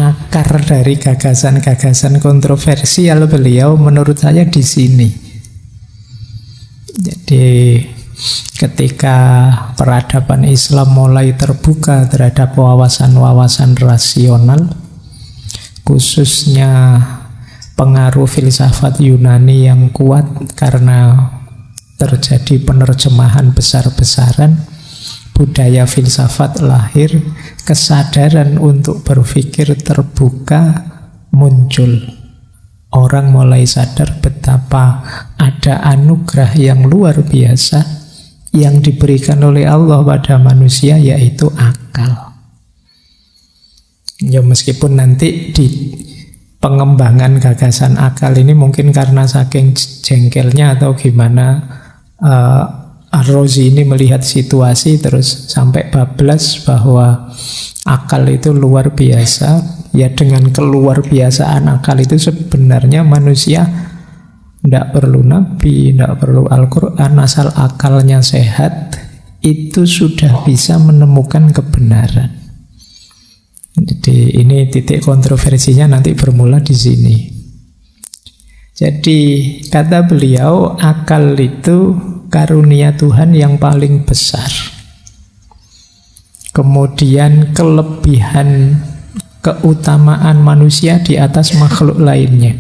akar dari gagasan-gagasan kontroversial beliau menurut saya di sini. Jadi ketika peradaban Islam mulai terbuka terhadap wawasan-wawasan rasional, khususnya pengaruh filsafat Yunani yang kuat karena terjadi penerjemahan besar-besaran, budaya filsafat lahir, kesadaran untuk berpikir terbuka muncul. Orang mulai sadar betapa ada anugerah yang luar biasa yang diberikan oleh Allah pada manusia, yaitu akal. Ya meskipun nanti di pengembangan gagasan akal ini mungkin karena saking jengkelnya atau gimana, Ar-Razi ini melihat situasi terus sampai bablas bahwa akal itu luar biasa. Ya dengan keluar biasaan akal itu sebenarnya manusia tidak perlu nabi, tidak perlu Al-Quran, asal akalnya sehat itu sudah bisa menemukan kebenaran. Jadi ini titik kontroversinya nanti bermula di sini. Jadi kata beliau, akal itu karunia Tuhan yang paling besar. Kemudian kelebihan keutamaan manusia di atas makhluk lainnya.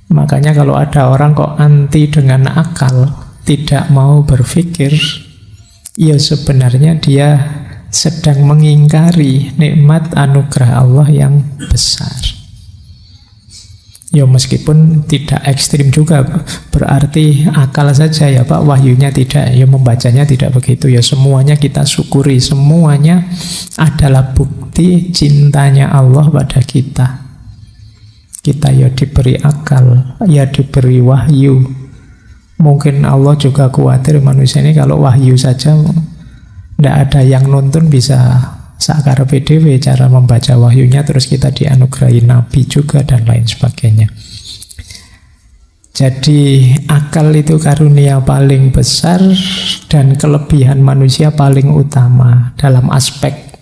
Makanya kalau ada orang kok anti dengan akal, tidak mau berpikir, ya sebenarnya dia sedang mengingkari nikmat anugerah Allah yang besar. Ya meskipun tidak ekstrim juga, berarti akal saja ya Pak, wahyunya tidak, ya membacanya tidak begitu. Ya semuanya kita syukuri, semuanya adalah bukti cintanya Allah pada kita. Kita ya diberi akal, ya diberi wahyu. Mungkin Allah juga khawatir manusia ini kalau wahyu saja tidak ada yang nuntun, bisa sakar PDW cara membaca wahyunya, terus kita dianugerahi nabi juga dan lain sebagainya. Jadi akal itu karunia paling besar dan kelebihan manusia paling utama. Dalam aspek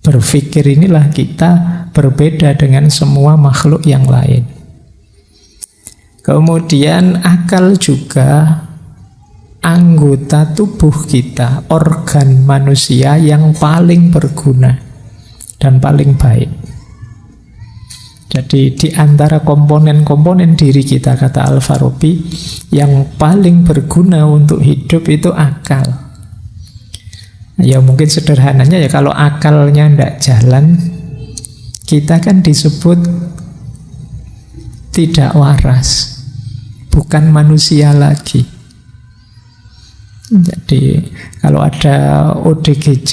berpikir inilah kita berbeda dengan semua makhluk yang lain. Kemudian akal juga anggota tubuh kita, organ manusia yang paling berguna dan paling baik. Jadi di antara komponen-komponen diri kita, kata Al-Farabi, yang paling berguna untuk hidup itu akal. Ya mungkin sederhananya ya, kalau akalnya tidak jalan, kita kan disebut tidak waras, bukan manusia lagi. Jadi kalau ada ODGJ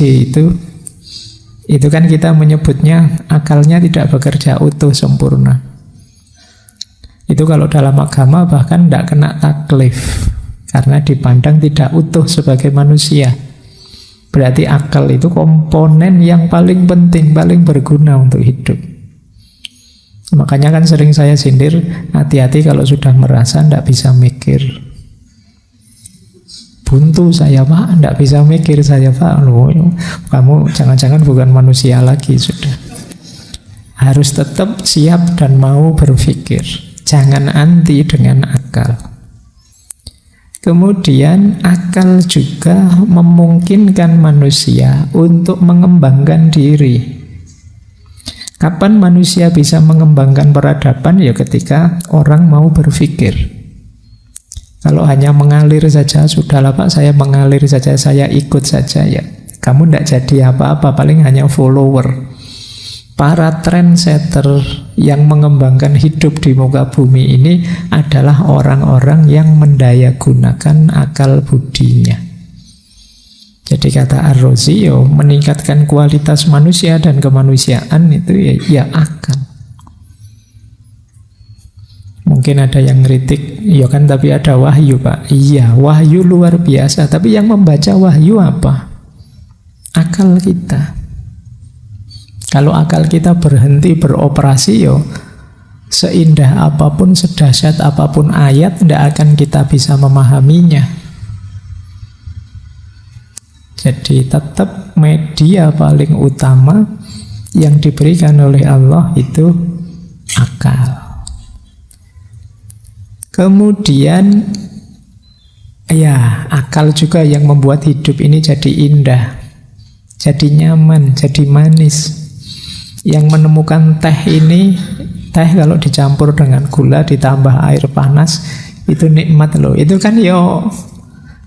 itu kan kita menyebutnya akalnya tidak bekerja utuh sempurna. Itu kalau dalam agama bahkan tidak kena taklif, karena dipandang tidak utuh sebagai manusia. Berarti akal itu komponen yang paling penting, paling berguna untuk hidup. Makanya kan sering saya sindir, hati-hati kalau sudah merasa tidak bisa mikir. Buntu saya Pak, tidak bisa mikir saya Pak. Loh, kamu jangan-jangan bukan manusia lagi sudah. Harus tetap siap dan mau berpikir. Jangan anti dengan akal. Kemudian akal juga memungkinkan manusia untuk mengembangkan diri. Kapan manusia bisa mengembangkan peradaban? Ya ketika orang mau berpikir. Kalau hanya mengalir saja, sudahlah Pak, saya mengalir saja, saya ikut saja, ya kamu tidak jadi apa-apa, paling hanya follower. Para trendsetter yang mengembangkan hidup di muka bumi ini adalah orang-orang yang mendayagunakan akal budinya. Jadi kata Ar-Razi, meningkatkan kualitas manusia dan kemanusiaan itu ya akal. Mungkin ada yang ngeritik, ya kan tapi ada wahyu Pak. Iya, wahyu luar biasa, tapi yang membaca wahyu apa? Akal kita. Kalau akal kita berhenti beroperasi, seindah apapun, sedahsyat apapun ayat, tidak akan kita bisa memahaminya. Jadi tetap media paling utama Yang diberikan oleh Allah itu akal. Kemudian ya, akal juga yang membuat hidup ini jadi indah, jadi nyaman, jadi manis. Yang menemukan teh ini, teh kalau dicampur dengan gula ditambah air panas, itu nikmat loh. Itu kan yo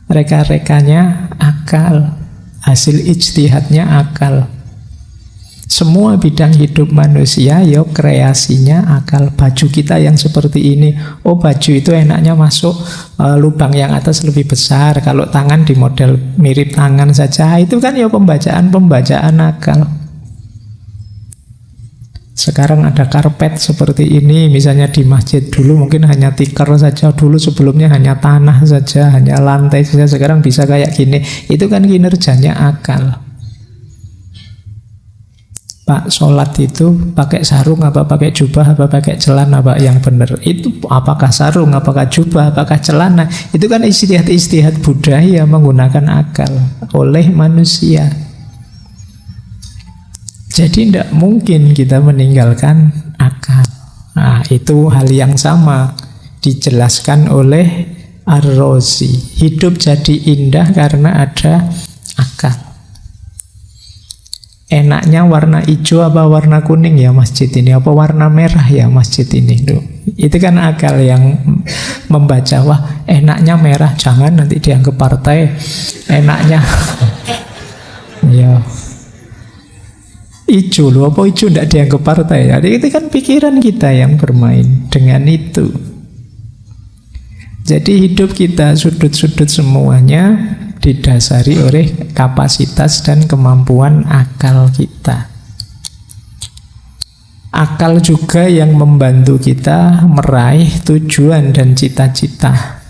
reka-rekanya akal, hasil ijtihadnya akal. Semua bidang hidup manusia yo kreasinya akal. Baju kita yang seperti ini, oh baju itu enaknya masuk lubang yang atas lebih besar, kalau tangan di model mirip tangan saja. Itu kan yo pembacaan akal. Sekarang ada karpet seperti ini, misalnya di masjid dulu mungkin hanya tikar saja, dulu sebelumnya hanya tanah saja, hanya lantai saja, sekarang bisa kayak gini. Itu kan kinerjanya akal. Pak, sholat itu pakai sarung apa pakai jubah apa pakai celana, Pak, yang benar itu apakah sarung, apakah jubah, apakah celana? Itu kan ijtihad budaya menggunakan akal oleh manusia. Jadi tidak mungkin kita meninggalkan akal. Nah, itu hal yang sama dijelaskan oleh Ar-Razi. Hidup jadi indah karena ada akal. Enaknya warna hijau apa warna kuning ya masjid ini, apa warna merah ya masjid ini. Itu kan akal yang membaca, wah enaknya merah, jangan nanti dianggap partai. Enaknya ya hijau loh, apa hijau tidak dianggap partai. Jadi itu kan pikiran kita yang bermain dengan itu. Jadi hidup kita sudut-sudut semuanya didasari oleh kapasitas dan kemampuan akal kita. Akal juga yang membantu kita meraih tujuan dan cita-cita.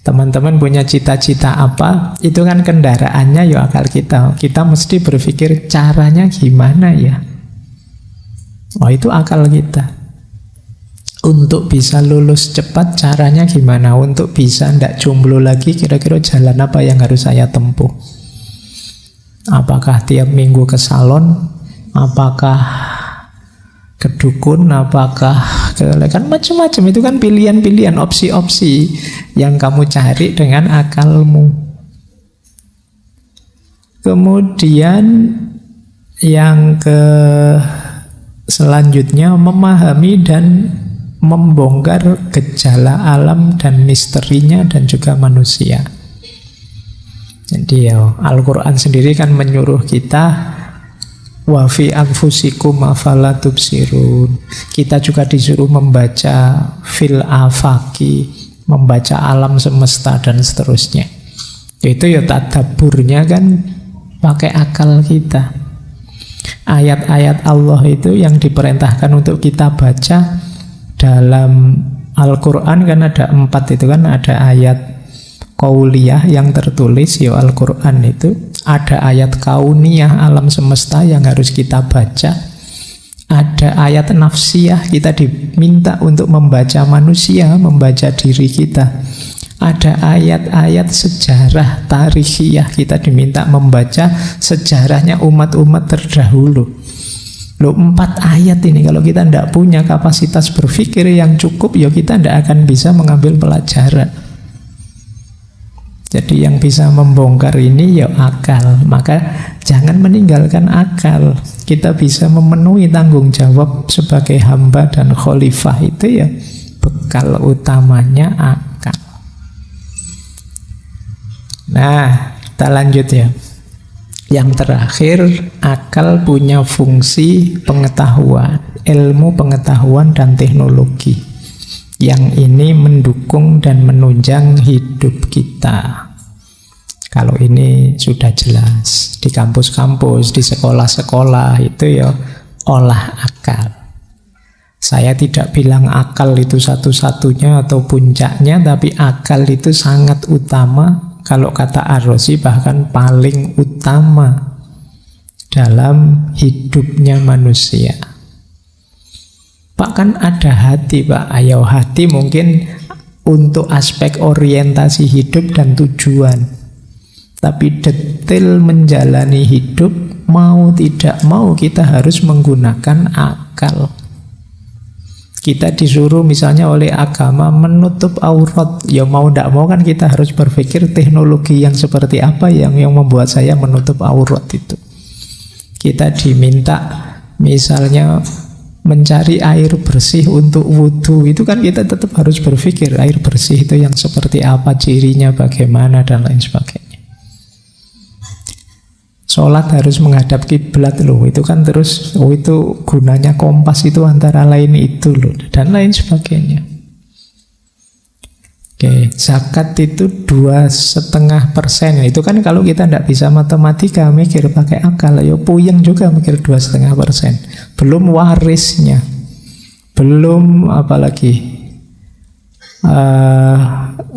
Teman-teman punya cita-cita apa? Itu kan kendaraannya ya akal kita. Kita mesti berpikir caranya gimana ya. Oh, itu akal kita. Untuk bisa lulus cepat caranya gimana? Untuk bisa tidak jomblo lagi kira-kira jalan apa yang harus saya tempuh? Apakah tiap minggu ke salon? Apakah ke dukun? Apakah kan macam-macam? Itu kan pilihan-pilihan, opsi-opsi yang kamu cari dengan akalmu. Kemudian yang selanjutnya memahami dan membongkar gejala alam dan misterinya dan juga manusia. Jadi ya, Al-Quran sendiri kan menyuruh kita wa fi anfusikum afala tubsirun. Kita juga disuruh membaca fil afaki, membaca alam semesta dan seterusnya. Itu ya tadabburnya kan pakai akal kita. Ayat-ayat Allah itu yang diperintahkan untuk kita baca dalam Al-Quran kan ada 4 itu kan, ada ayat qauliyah yang tertulis ya Al-Quran itu, ada ayat kauniyah alam semesta yang harus kita baca, ada ayat nafsiyah kita diminta untuk membaca manusia, membaca diri kita, ada ayat-ayat sejarah tarikhiyah kita diminta membaca sejarahnya umat-umat terdahulu. Loh, 4 ayat ini kalau kita tidak punya kapasitas berpikir yang cukup, ya kita tidak akan bisa mengambil pelajaran. Jadi yang bisa membongkar ini ya akal. Maka jangan meninggalkan akal. Kita bisa memenuhi tanggung jawab sebagai hamba dan khalifah itu ya bekal utamanya akal. Nah, kita lanjut ya. Yang terakhir, akal punya fungsi pengetahuan, ilmu pengetahuan dan teknologi. Yang ini mendukung dan menunjang hidup kita. Kalau ini sudah jelas, di kampus-kampus, di sekolah-sekolah itu ya olah akal. Saya tidak bilang akal itu satu-satunya atau puncaknya, tapi akal itu sangat utama. Kalau kata Ar-Razi bahkan paling utama dalam hidupnya manusia. Pak, kan ada hati, Pak. Ayo, hati mungkin untuk aspek orientasi hidup dan tujuan. Tapi detail menjalani hidup mau tidak mau kita harus menggunakan akal. Kita disuruh misalnya oleh agama menutup aurat, ya mau tidak mau kan kita harus berpikir teknologi yang seperti apa yang membuat saya menutup aurat itu. Kita diminta misalnya mencari air bersih untuk wudhu, itu kan kita tetap harus berpikir air bersih itu yang seperti apa, cirinya bagaimana, dan lain sebagainya. Sholat harus menghadap kiblat loh, itu kan terus, itu gunanya kompas itu antara lain itu loh, dan lain sebagainya. Oke, zakat itu 2,5%. Itu kan kalau kita tidak bisa matematika, mikir pakai akal, ya puyeng juga mikir 2,5%. Belum warisnya, belum apalagi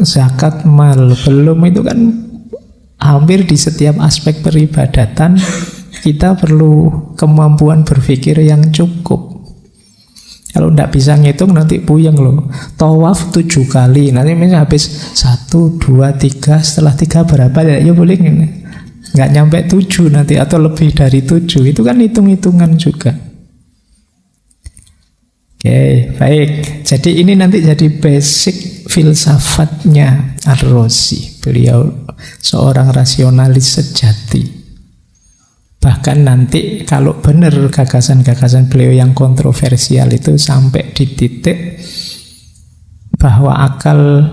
zakat mal, belum, itu kan hampir di setiap aspek peribadatan kita perlu kemampuan berpikir yang cukup. Kalau tidak bisa ngitung nanti puyeng loh. Tawaf 7 kali, nanti misalnya habis 1, 2, 3, setelah 3 berapa ya boleh nggak nyampe 7 nanti, atau lebih dari 7. Itu kan hitung-hitungan juga. Oke, baik. Jadi ini nanti jadi basic filsafatnya Ar-Razi. Beliau seorang rasionalis sejati. Bahkan nanti kalau benar gagasan-gagasan beliau yang kontroversial itu sampai di titik bahwa akal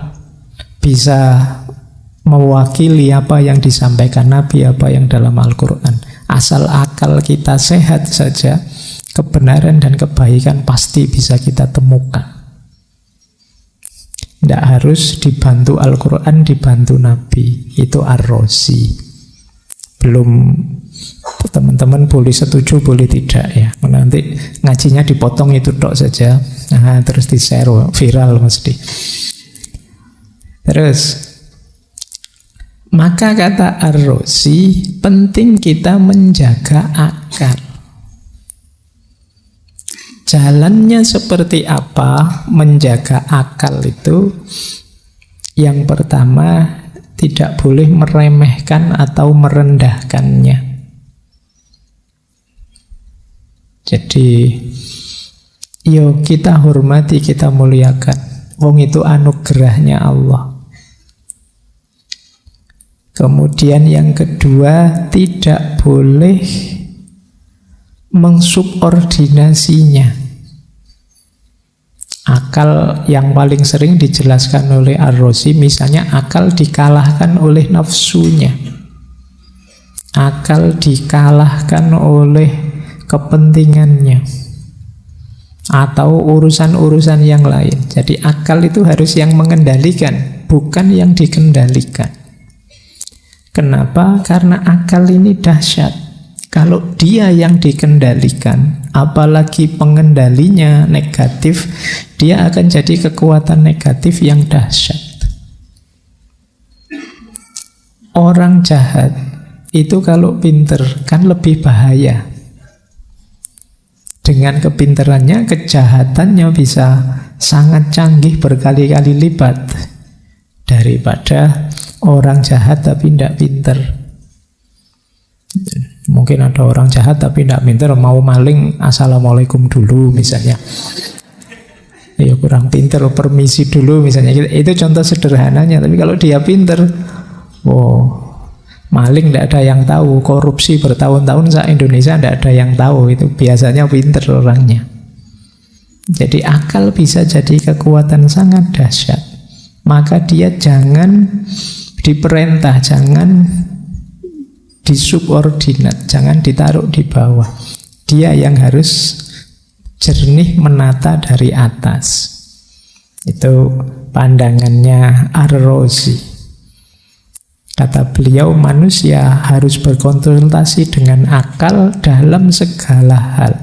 bisa mewakili apa yang disampaikan Nabi, apa yang dalam Al-Quran. Asal akal kita sehat saja, kebenaran dan kebaikan pasti bisa kita temukan. Tidak harus dibantu Al-Quran, dibantu Nabi. Itu Ar-Razi. Belum, teman-teman boleh setuju, boleh tidak ya. Nanti ngajinya dipotong itu tok saja. Nah, terus di-share, viral mesti. Terus, maka kata Ar-Razi, penting kita menjaga akal. Jalannya seperti apa menjaga akal itu? Yang pertama, tidak boleh meremehkan atau merendahkannya. Jadi, kita hormati, kita muliakan. Wong itu anugerahnya Allah. Kemudian yang kedua, tidak boleh mengsubordinasinya. Akal yang paling sering dijelaskan oleh Ar-Razi, misalnya akal dikalahkan oleh nafsunya, akal dikalahkan oleh kepentingannya, atau urusan-urusan yang lain. Jadi akal itu harus yang mengendalikan, bukan yang dikendalikan. Kenapa? Karena akal ini dahsyat. Kalau dia yang dikendalikan, apalagi pengendalinya negatif, dia akan jadi kekuatan negatif yang dahsyat. Orang jahat itu kalau pinter kan lebih bahaya. Dengan kepinterannya, kejahatannya bisa sangat canggih berkali-kali lipat daripada orang jahat tapi tidak pinter. Mungkin ada orang jahat tapi tidak pinter, mau maling assalamualaikum dulu misalnya, ya kurang pinter, permisi dulu misalnya. Itu contoh sederhananya. Tapi kalau dia pinter, maling tidak ada yang tahu, korupsi bertahun-tahun se-Indonesia tidak ada yang tahu. Itu biasanya pinter orangnya. Jadi akal bisa jadi kekuatan sangat dahsyat. Maka dia jangan diperintah, jangan disubordinat, jangan ditaruh di bawah. Dia yang harus jernih menata dari atas. Itu pandangannya Ar-Razi. Kata beliau, manusia harus berkonsultasi dengan akal dalam segala hal,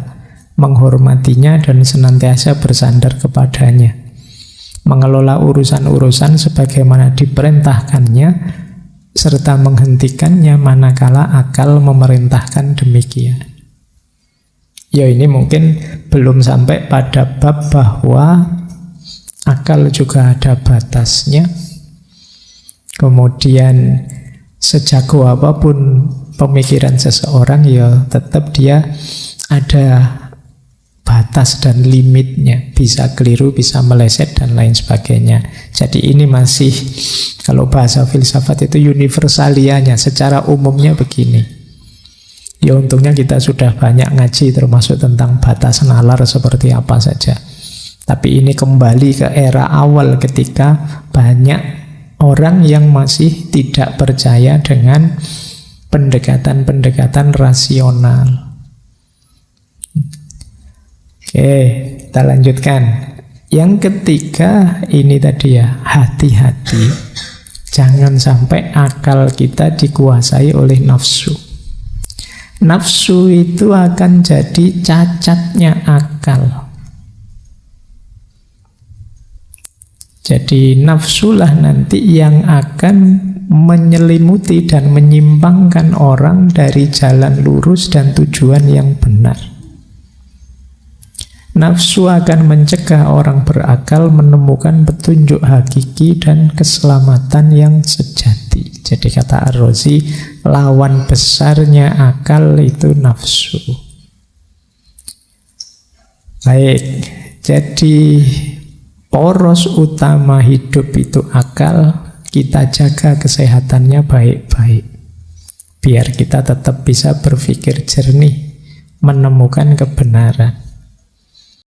menghormatinya dan senantiasa bersandar kepadanya, mengelola urusan-urusan sebagaimana diperintahkannya, serta menghentikannya manakala akal memerintahkan demikian. Ya, ini mungkin belum sampai pada bab bahwa akal juga ada batasnya. Kemudian sejago apapun pemikiran seseorang ya tetap dia ada batas dan limitnya, bisa keliru, bisa meleset dan lain sebagainya. Jadi ini masih, kalau bahasa filsafat itu universalianya, secara umumnya begini. Ya untungnya kita sudah banyak ngaji termasuk tentang batas nalar seperti apa saja. Tapi ini kembali ke era awal ketika banyak orang yang masih tidak percaya dengan pendekatan-pendekatan rasional. Oke, kita lanjutkan. Yang ketiga ini tadi ya, hati-hati. Jangan sampai akal kita dikuasai oleh nafsu. Nafsu itu akan jadi cacatnya akal. Jadi nafsulah nanti yang akan menyelimuti dan menyimpangkan orang dari jalan lurus dan tujuan yang benar. Nafsu akan mencegah orang berakal menemukan petunjuk hakiki dan keselamatan yang sejati. Jadi kata Ar-Razi, lawan besarnya akal itu nafsu. Baik, jadi poros utama hidup itu akal. Kita jaga kesehatannya baik-baik, biar kita tetap bisa berpikir jernih, menemukan kebenaran.